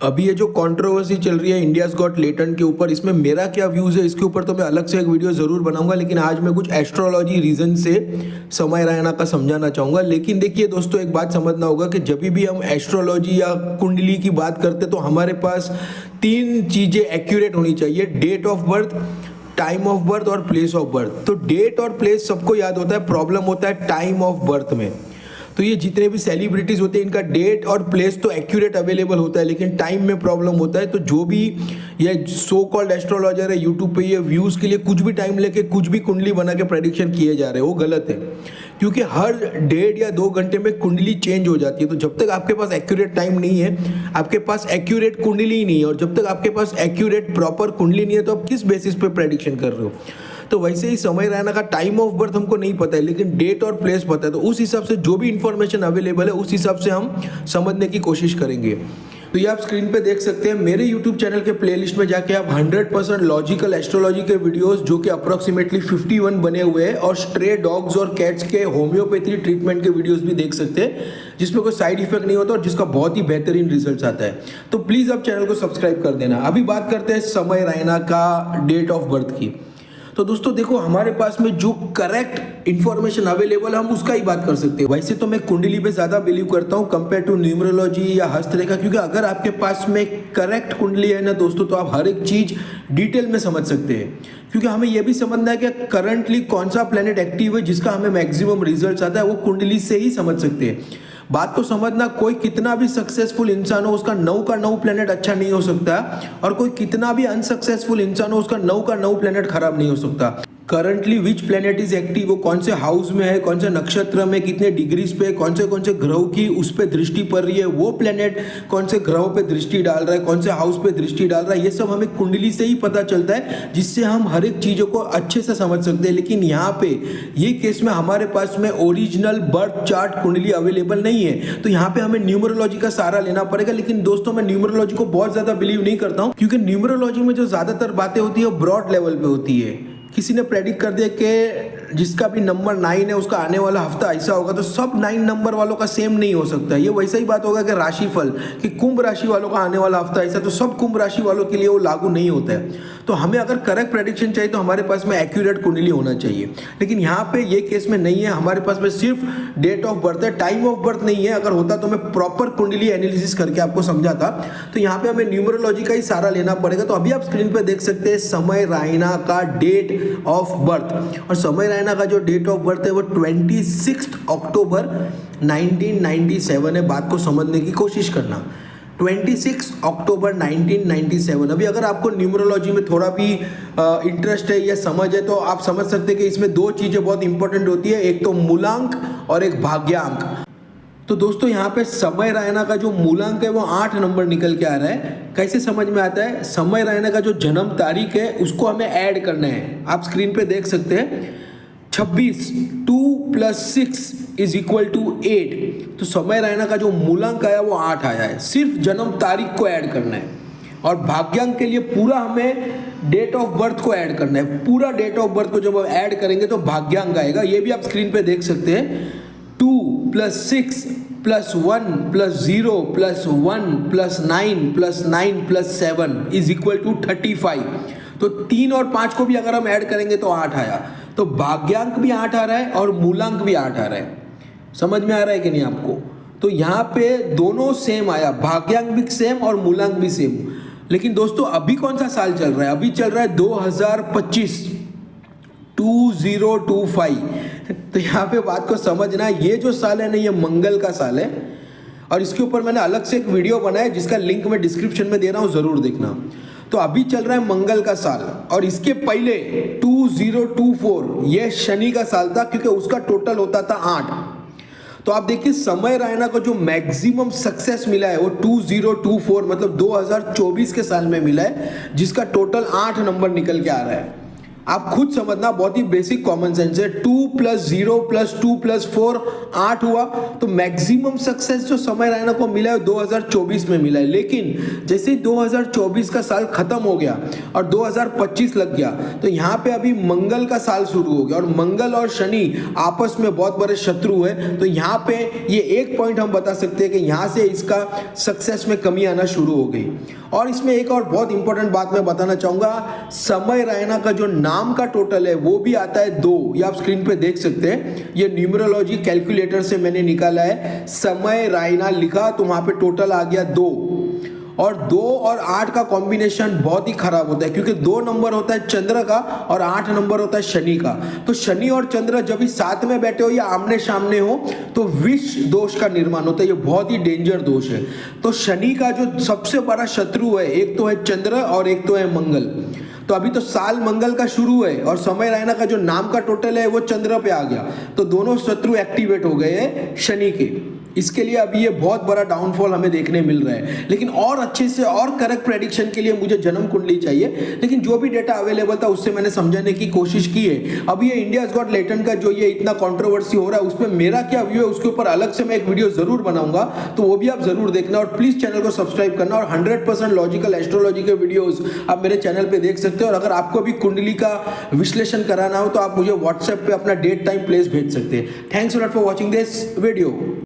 अभी ये जो कंट्रोवर्सी चल रही है इंडियाज गॉट टैलेंट के ऊपर, इसमें मेरा क्या व्यूज़ है इसके ऊपर तो मैं अलग से एक वीडियो ज़रूर बनाऊंगा, लेकिन आज मैं कुछ एस्ट्रोलॉजी रीजन से समय रैना का समझाना चाहूँगा। लेकिन देखिए दोस्तों, एक बात समझना होगा कि जब भी हम एस्ट्रोलॉजी या कुंडली की बात करते तो हमारे पास 3 चीज़ें एक्यूरेट होनी चाहिए: date of birth, time of birth और प्लेस ऑफ बर्थ। तो डेट और प्लेस सबको याद होता है, प्रॉब्लम होता है टाइम ऑफ बर्थ में। तो ये जितने भी सेलिब्रिटीज़ होते हैं इनका डेट और प्लेस तो एक्यूरेट अवेलेबल होता है, लेकिन टाइम में प्रॉब्लम होता है। तो जो भी ये सो कॉल्ड एस्ट्रोलॉजर है यूट्यूब पे, ये व्यूज़ के लिए कुछ भी टाइम लेके कुछ भी कुंडली बना के प्रेडिक्शन किए जा रहे हैं, वो गलत है। क्योंकि हर 1.5 या 2 घंटे में कुंडली चेंज हो जाती है। तो जब तक आपके पास एक्यूरेट टाइम नहीं है, आपके पास एक्यूरेट कुंडली ही नहीं है, और जब तक आपके पास एक्यूरेट प्रॉपर कुंडली नहीं है, तो आप किस बेसिस पे प्रेडिक्शन कर रहे हो। तो वैसे ही समय रैना का टाइम ऑफ बर्थ हमको नहीं पता है, लेकिन डेट और प्लेस पता है। तो उस हिसाब से जो भी इंफॉर्मेशन अवेलेबल है उस हिसाब से हम समझने की कोशिश करेंगे। तो ये आप स्क्रीन पे देख सकते हैं, मेरे YouTube चैनल के प्लेलिस्ट में जाके आप 100% लॉजिकल एस्ट्रोलॉजी के वीडियोस जो कि अप्रोक्सीमेटली 51 बने हुए हैं, और स्ट्रे डॉग्स और कैट्स के होम्योपैथी ट्रीटमेंट के वीडियोस भी देख सकते हैं, जिसमें कोई साइड इफेक्ट नहीं होता और जिसका बहुत ही बेहतरीन रिजल्ट आता है। तो प्लीज़ आप चैनल को सब्सक्राइब कर देना। अभी बात करते हैं समय रैना का डेट ऑफ बर्थ की। तो दोस्तों देखो, हमारे पास में जो करेक्ट इंफॉर्मेशन अवेलेबल है हम उसका ही बात कर सकते हैं। वैसे तो मैं कुंडली पे ज़्यादा बिलीव करता हूँ कंपेयर टू न्यूमरोलॉजी या हस्तरेखा, क्योंकि अगर आपके पास में करेक्ट कुंडली है ना दोस्तों, तो आप हर एक चीज़ डिटेल में समझ सकते हैं। क्योंकि हमें यह भी समझना है कि करंटली कौन सा प्लेनेट एक्टिव है जिसका हमें मैक्सिमम रिजल्ट आता है, वो कुंडली से ही समझ सकते हैं। बात को समझना, कोई कितना भी सक्सेसफुल इंसान हो उसका 9 का 9 प्लेनेट अच्छा नहीं हो सकता, और कोई कितना भी अनसक्सेसफुल इंसान हो उसका 9 का 9 प्लेनेट खराब नहीं हो सकता। Currently which planet is active, वो कौन से हाउस में है, कौन से नक्षत्र में, कितने डिग्रीज पे, कौन से ग्रहों की उस पर दृष्टि पड़ रही है, वो प्लेनेट कौन से ग्रहों पे दृष्टि डाल रहा है, कौन से हाउस पे दृष्टि डाल रहा है, ये सब हमें कुंडली से ही पता चलता है, जिससे हम हर एक चीज़ों को अच्छे से समझ सकते हैं। लेकिन यहाँ पे ये केस में हमारे पास में ओरिजिनल बर्थ चार्ट कुंडली अवेलेबल नहीं है, तो यहाँ पे हमें न्यूमरोलॉजी का सहारा लेना पड़ेगा। लेकिन दोस्तों, मैं न्यूमरोलॉजी को बहुत ज़्यादा बिलीव नहीं करता हूँ, क्योंकि न्यूमरोलॉजी में जो ज़्यादातर बातें होती है वो ब्रॉड लेवल पे होती है। किसी ने प्रेडिक्ट कर दिया कि जिसका भी नंबर 9 है उसका आने वाला हफ्ता ऐसा होगा, तो सब 9 नंबर वालों का सेम नहीं हो सकता। ये वैसा ही बात होगा कि राशिफल, कि कुंभ राशि वालों का आने वाला हफ्ता ऐसा, तो सब कुंभ राशि वालों के लिए वो लागू नहीं होता है। तो हमें अगर करेक्ट प्रेडिक्शन चाहिए तो हमारे पास में एक्यूरेट कुंडली होना चाहिए। लेकिन यहाँ पे ये केस में नहीं है, हमारे पास में सिर्फ डेट ऑफ बर्थ है, टाइम ऑफ बर्थ नहीं है। अगर होता तो मैं प्रॉपर कुंडली एनालिसिस करके आपको समझाता। तो यहाँ पे हमें न्यूमरोलॉजी का ही सहारा लेना पड़ेगा। तो अभी आप स्क्रीन पे देख सकते हैं समय रैना का डेट ऑफ बर्थ, और समय रैना का जो डेट ऑफ बर्थ है वो 26 अक्टूबर 1997 है। बात को समझने की कोशिश करना, 26 अक्टूबर 1997। अभी अगर आपको न्यूमरोलॉजी में थोड़ा भी इंटरेस्ट है या समझ है, तो आप समझ सकते हैं कि इसमें 2 चीज़ें बहुत इंपॉर्टेंट होती है, एक तो मूलांक और एक भाग्यांक। तो दोस्तों, यहाँ पे समय रैना का जो मूलांक है वो 8 नंबर निकल के आ रहा है। कैसे समझ में आता है? समय रैना का जो जन्म तारीख है उसको हमें ऐड करना है। आप स्क्रीन पे देख सकते हैं 26, 2 + 6 = 8। तो समय रैना का जो मूलांक आया वो 8 आया है। सिर्फ जन्म तारीख को ऐड करना है, और भाग्यांक के लिए पूरा हमें डेट ऑफ बर्थ को ऐड करना है। पूरा डेट ऑफ बर्थ को जब हम ऐड करेंगे तो भाग्यांक आएगा। ये भी आप स्क्रीन पे देख सकते हैं, 2 + 6 + 1 + 0 + 1 + 9 + 9 + 7 = 35। तो 3 और 5 को भी अगर हम ऐड करेंगे तो 8 आया। तो भाग्यांक भी 8 आ रहा है और मूलांक भी 8 आ रहा है। समझ में आ रहा है कि नहीं आपको? तो यहाँ पे दोनों सेम आया, भाग्यांक भी सेम और मूलांक भी सेम। लेकिन दोस्तों, अभी कौन सा साल चल रहा है? अभी चल रहा है 2025, 2025। तो यहाँ पे बात को समझना, ये जो साल है ना, ये मंगल का साल है, और इसके ऊपर मैंने अलग से एक वीडियो बनाया जिसका लिंक मैं डिस्क्रिप्शन में दे रहा हूँ, ज़रूर देखना। तो अभी चल रहा है मंगल का साल, और इसके पहले 2024 ये शनि का साल था, क्योंकि उसका टोटल होता था 8। तो आप देखिए, समय रैना को जो मैक्सिमम सक्सेस मिला है वो 2024 मतलब 2024 के साल में मिला है, जिसका टोटल 8 नंबर निकल के आ रहा है। आप खुद समझना, बहुत ही बेसिक कॉमन सेंस है। 2 + 0 + 2 + 4 8 हुआ। तो मैक्सिमम सक्सेस जो समय रैना को मिला है 2024 में मिला है। लेकिन जैसे ही 2024 का साल खत्म हो गया और 2025 लग गया, तो यहाँ पे अभी मंगल का साल शुरू हो गया और मंगल और शनि आपस में बहुत बड़े शत्रु है। तो यहाँ पे ये एक पॉइंट हम बता सकते हैं कि यहाँ से इसका सक्सेस में कमी आना शुरू हो गई। और इसमें एक और बहुत इंपॉर्टेंट बात मैं बताना चाहूंगा, समय रैना का जो नाम का टोटल है वो भी आता है 2। ये आप स्क्रीन पे देख सकते हैं, ये न्यूमरोलॉजी कैलकुलेटर से मैंने निकाला है। समय रैना लिखा तो वहां पे टोटल आ गया 2। और 2 और 8 का कॉम्बिनेशन बहुत ही खराब होता है, क्योंकि 2 नंबर होता है चंद्र का और 8 नंबर होता है शनि का। तो शनि और चंद्र जब भी साथ में बैठे हो या आमने सामने हो तो विष दोष का निर्माण होता है। ये बहुत ही डेंजर दोष है। तो शनि का जो सबसे बड़ा शत्रु है, एक तो है चंद्र और एक तो है मंगल। तो अभी तो साल मंगल का शुरू है और समय रैना का जो नाम का टोटल है वो चंद्र पे आ गया। तो दोनों शत्रु एक्टिवेट हो गए हैं शनि के। इसके लिए अभी ये बहुत बड़ा डाउनफॉल हमें देखने मिल रहा है। लेकिन और अच्छे से और करेक्ट प्रेडिक्शन के लिए मुझे जन्म कुंडली चाहिए। लेकिन जो भी डेटा अवेलेबल था उससे मैंने समझाने की कोशिश की है। अभी ये इंडियाज गॉट लेटेंट का जो ये इतना कंट्रोवर्सी हो रहा है उसमें मेरा क्या व्यू है उसके ऊपर अलग से मैं एक वीडियो जरूर बनाऊंगा, तो वो भी आप जरूर देखना। और प्लीज चैनल को सब्सक्राइब करना। और 100% लॉजिकल एस्ट्रोलॉजी के वीडियोस आप मेरे चैनल पे देख सकते हो। और अगर आपको भी कुंडली का विश्लेषण कराना हो तो आप मुझे व्हाट्सएप पे अपना डेट टाइम प्लेस भेज सकते हैं। Thanks a lot for watching this video.